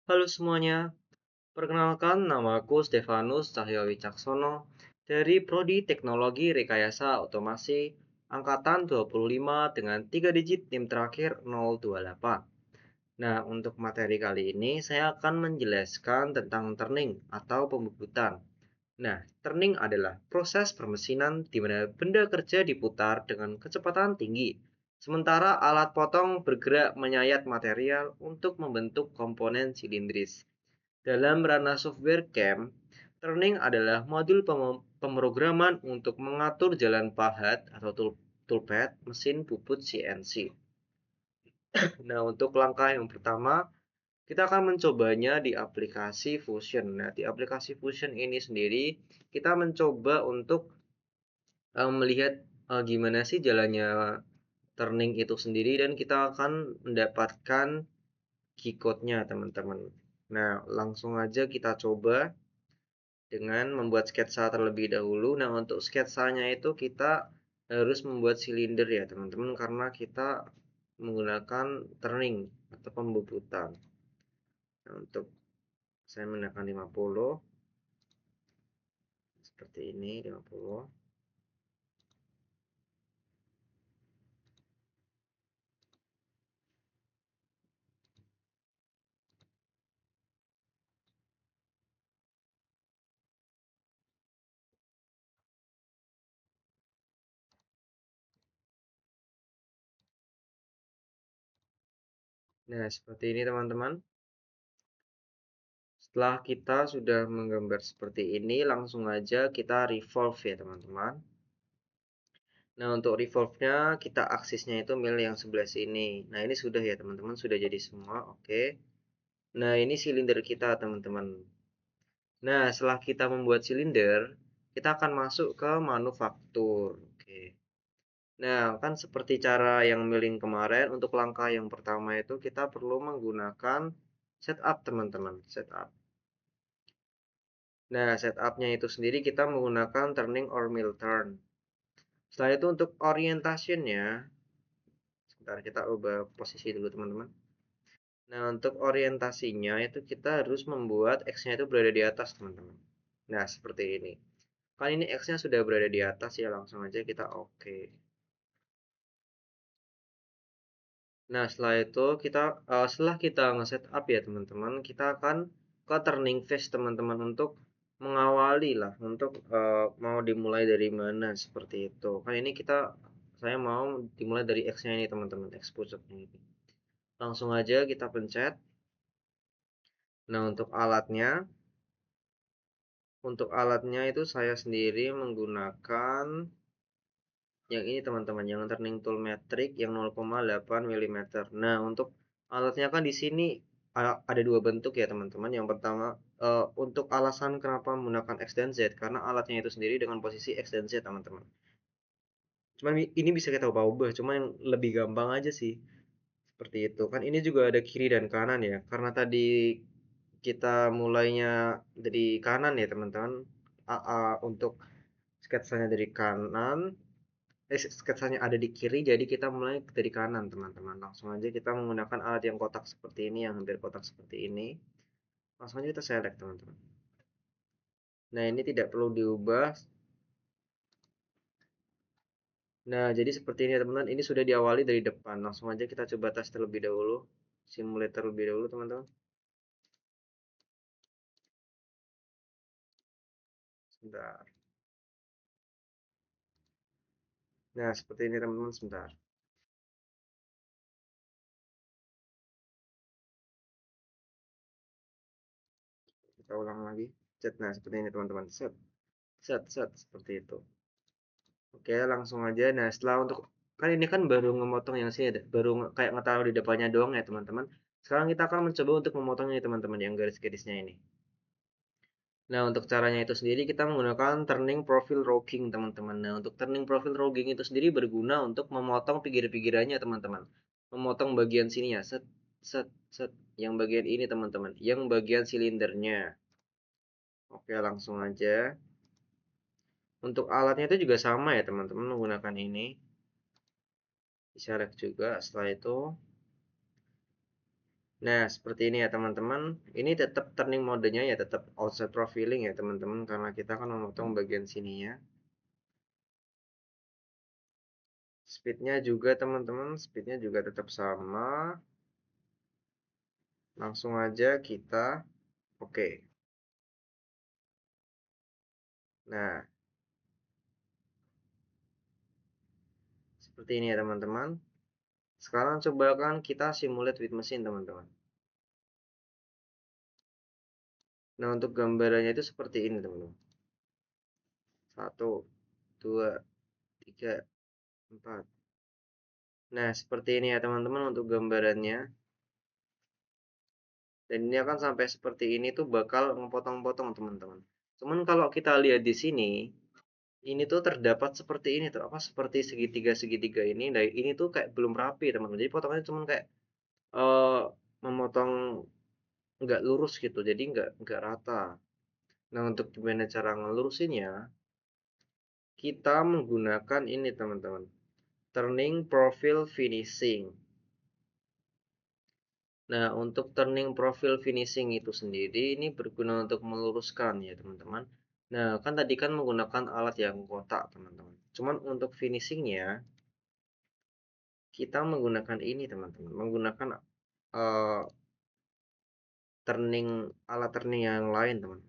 Halo semuanya, perkenalkan namaku Stefanus Cahyo Wicaksono dari Prodi Teknologi Rekayasa Otomasi Angkatan 25 dengan 3 digit NIM terakhir 028. Nah, untuk materi kali ini saya akan menjelaskan tentang turning atau pembubutan. Nah, turning adalah proses permesinan di mana benda kerja diputar dengan kecepatan tinggi, sementara alat potong bergerak menyayat material untuk membentuk komponen silindris. Dalam ranah software CAM, turning adalah modul pemrograman untuk mengatur jalan pahat atau toolpath mesin bubut CNC. Nah, untuk langkah yang pertama, kita akan mencobanya di aplikasi Fusion. Nah, di aplikasi Fusion ini sendiri, kita mencoba untuk melihat gimana sih jalannya turning itu sendiri dan kita akan mendapatkan key code-nya, teman-teman. Nah, langsung aja kita coba dengan membuat sketsa terlebih dahulu. Nah, untuk sketsanya itu kita harus membuat silinder ya, teman-teman, karena kita menggunakan turning atau pembubutan. Nah, untuk saya menekan 50 seperti ini, 50. Nah, seperti ini teman-teman. Setelah kita sudah menggambar seperti ini, langsung aja kita revolve ya teman-teman. Nah, untuk revolve-nya kita aksisnya itu milih yang sebelah sini. Nah, ini sudah ya teman-teman, sudah jadi semua. Oke. Nah, ini silinder kita teman-teman. Nah, setelah kita membuat silinder, kita akan masuk ke manufaktur. Oke. Nah, kan seperti cara yang milling kemarin, untuk langkah yang pertama itu kita perlu menggunakan setup teman-teman, setup. Nah, setupnya itu sendiri kita menggunakan turning or mill turn. Setelah itu untuk orientationnya, sebentar kita ubah posisi dulu teman-teman. Nah, untuk orientasinya itu kita harus membuat X-nya itu berada di atas teman-teman. Nah, seperti ini. Kan ini X-nya sudah berada di atas ya, langsung aja kita oke. Nah, setelah itu setelah kita nge-setup ya teman-teman, kita akan ke turning phase teman-teman untuk mengawali lah, untuk mau dimulai dari mana seperti itu. Kan ini saya mau dimulai dari X-nya ini teman-teman, X puncaknya ini. Langsung aja kita pencet. Nah, untuk alatnya itu saya sendiri menggunakan yang ini teman-teman, yang turning tool metric yang 0,8 mm. Nah, untuk alatnya kan di sini ada dua bentuk ya teman-teman. Yang pertama, untuk alasan kenapa menggunakan X dan Z, karena alatnya itu sendiri dengan posisi X dan Z teman-teman. Cuman ini bisa kita ubah-ubah, cuma yang lebih gampang aja sih. Seperti itu. Kan ini juga ada kiri dan kanan ya. Karena tadi kita mulainya dari kanan ya teman-teman. Untuk sketsanya dari kanan, sketsanya ada di kiri, jadi kita mulai dari kanan teman-teman. Langsung aja kita menggunakan alat yang kotak seperti ini, yang hampir kotak seperti ini. Langsung aja kita select teman-teman. Nah, ini tidak perlu diubah. Nah, jadi seperti ini teman-teman, ini sudah diawali dari depan. Langsung aja kita coba tes terlebih dahulu, simulator terlebih dahulu teman-teman. Sebentar. Nah, seperti ini teman-teman, sebentar. Kita ulang lagi. Set. Nah, seperti ini teman-teman. Set, set, set, seperti itu. Oke, langsung aja. Nah, setelah untuk kan ini kan baru memotong yang sini, baru kayak ngetaruh di depannya doang ya, teman-teman. Sekarang kita akan mencoba untuk memotongnya, teman-teman, yang garis-garisnya ini. Nah, untuk caranya itu sendiri kita menggunakan turning profile rogging, teman-teman. Nah, untuk turning profile rogging itu sendiri berguna untuk memotong pinggir-pinggirannya, teman-teman. Memotong bagian sini ya, set, set, set. Yang bagian ini, teman-teman. Yang bagian silindernya. Oke, langsung aja. Untuk alatnya itu juga sama ya, teman-teman, menggunakan ini. Select juga. Setelah itu Nah, seperti ini ya teman-teman. Ini tetap turning modenya ya tetap outside profiling ya teman-teman karena kita kan memotong bagian sininya. Speednya juga teman-teman, speednya juga tetap sama. Langsung aja kita oke. Nah, seperti ini ya teman-teman. Sekarang coba kan kita simulate with mesin teman-teman. Nah, untuk gambarannya itu seperti ini teman-teman. Satu, dua, tiga, empat. Nah, seperti ini ya teman-teman untuk gambarannya. Dan ini akan sampai seperti ini tuh bakal ngepotong-potong teman-teman. Cuman kalau kita lihat di sini, ini tuh terdapat seperti ini tuh apa seperti segitiga-segitiga ini. Nah, ini tuh kayak belum rapi teman-teman. Jadi potongannya cuman kayak eh memotong nggak lurus gitu. Jadi nggak rata. Nah, untuk gimana cara ngelurusinnya? Kita menggunakan ini teman-teman. Turning profile finishing. Nah, untuk turning profile finishing itu sendiri ini berguna untuk meluruskan ya, teman-teman. Nah, kan tadi kan menggunakan alat yang kotak, teman-teman. Cuman untuk finishingnya kita menggunakan ini, teman-teman. Menggunakan eh, alat turning yang lain, teman.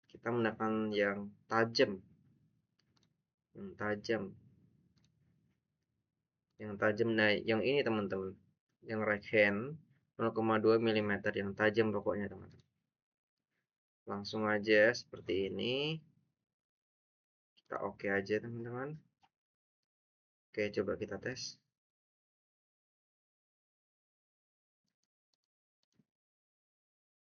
Kita menggunakan yang tajam, yang tajam, yang tajam. Nah, yang ini, teman-teman. Yang right hand 0,2 mm yang tajam pokoknya, teman-teman. Langsung aja seperti ini. Kita oke aja, teman-teman. Oke, coba kita tes.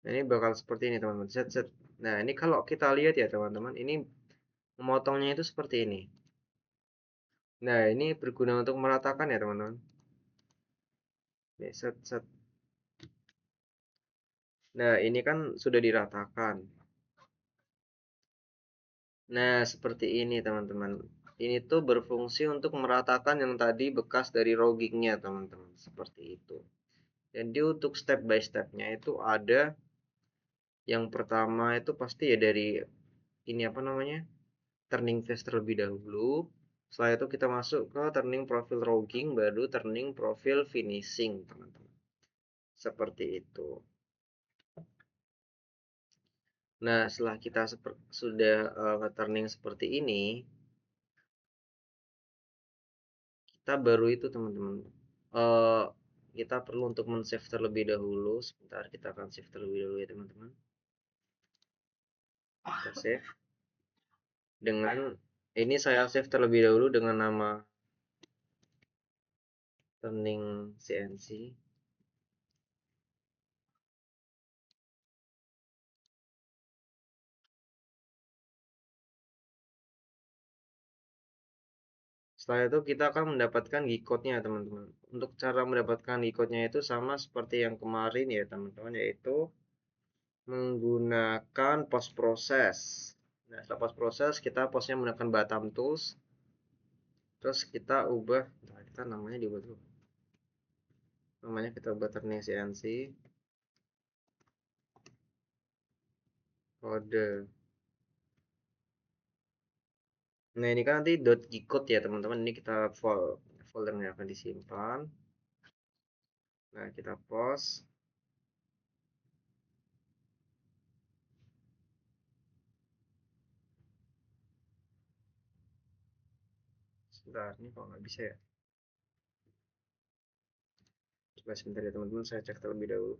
Nah, ini bakal seperti ini, teman-teman. Set, set. Nah, ini kalau kita lihat ya, teman-teman, ini memotongnya itu seperti ini. Nah, ini berguna untuk meratakan ya, teman-teman. Nih, set, set. Nah, ini kan sudah diratakan. Nah, seperti ini, teman-teman. Ini tuh berfungsi untuk meratakan yang tadi bekas dari roggingnya, teman-teman. Seperti itu. Jadi untuk step by stepnya itu ada yang pertama itu pasti ya dari ini apa namanya? Turning face terlebih dahulu. Setelah itu kita masuk ke turning profile rogging, baru turning profile finishing, teman-teman. Seperti itu. Nah, setelah kita sudah turning seperti ini, kita baru itu, teman-teman. Uh, kita perlu untuk men-save terlebih dahulu. Sebentar, kita akan save terlebih dahulu ya, teman-teman. Kita save dengan ini saya save terlebih dahulu dengan nama turning CNC. Setelah itu kita akan mendapatkan G code-nya, teman-teman. Untuk cara mendapatkan G code-nya itu sama seperti yang kemarin ya, teman-teman, yaitu menggunakan post process. Nah, setelah post process kita postnya menggunakan Batam Tools. Terus kita ubah, nah, kita namanya diubah dulu. Namanya kita ubah turning CNC kode. Nah, ini kan nanti .gcode ya, teman-teman. Ini kita foldernya akan disimpan. Nah, kita post. Sebentar, ini kok nggak bisa ya. Coba sebentar ya, teman-teman. Saya cek terlebih dahulu.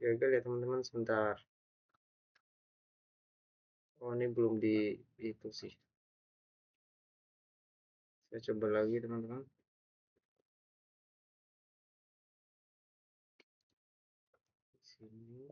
Gagal ya, teman-teman. Sebentar. Oh, ini belum di itu sih. Saya coba lagi, teman-teman. Sini.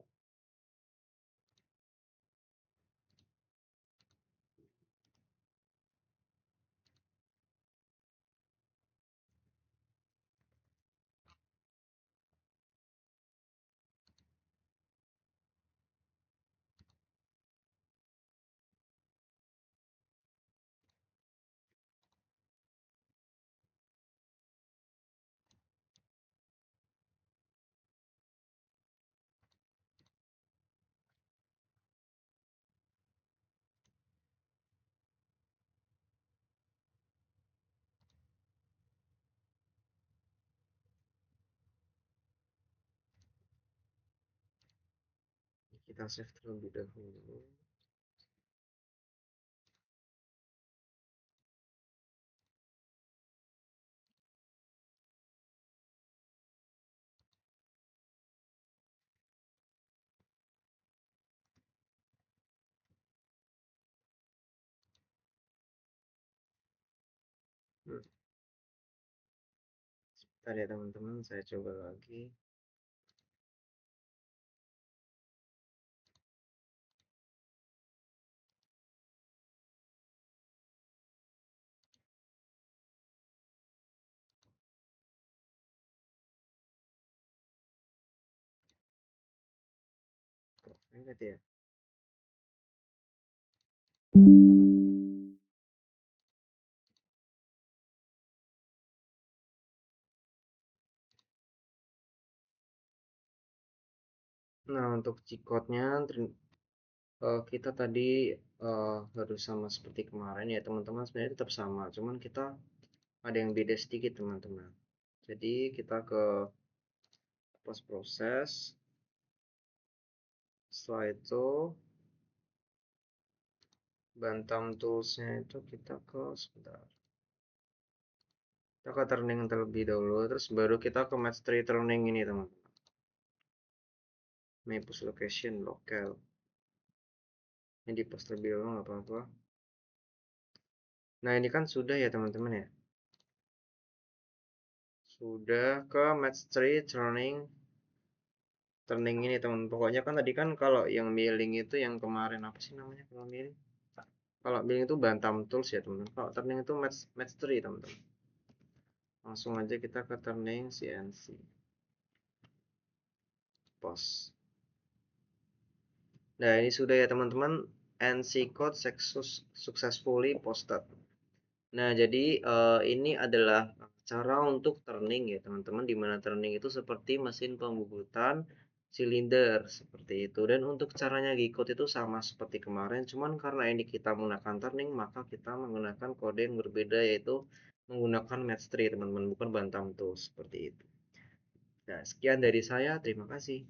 Kita save terlebih dahulu. Hmm, Bentar ya teman-teman, saya coba lagi. Kok ingat ya? Nah, untuk cheat code-nya kita tadi harus sama seperti kemarin ya teman-teman, sebenarnya tetap sama, cuman kita ada yang beda sedikit teman-teman. Jadi kita ke post proses, setelah itu Bantam toolsnya itu kita ke sebentar. Kita ke turning terlebih dahulu, terus baru kita ke match 3 turning ini teman-teman. Push location local. Ini di post terlebih dahulu nggak apa-apa. Nah ini kan sudah ya teman-teman ya. Sudah ke match 3 turning ini teman. Pokoknya kan tadi kan kalau yang milling itu yang kemarin apa sih namanya kalau milling? Kalau milling itu Bantam tools ya teman. Kalau turning itu match match 3 teman-teman. Langsung aja kita ke turning CNC post. Nah, ini sudah ya teman-teman, NC code successfully posted. Nah, jadi ini adalah cara untuk turning ya teman-teman, di mana turning itu seperti mesin pembubutan silinder seperti itu. Dan untuk caranya G-code itu sama seperti kemarin, cuman karena ini kita menggunakan turning, maka kita menggunakan kode yang berbeda, yaitu menggunakan match 3 teman-teman, bukan bantam tool seperti itu. Nah, sekian dari saya, terima kasih.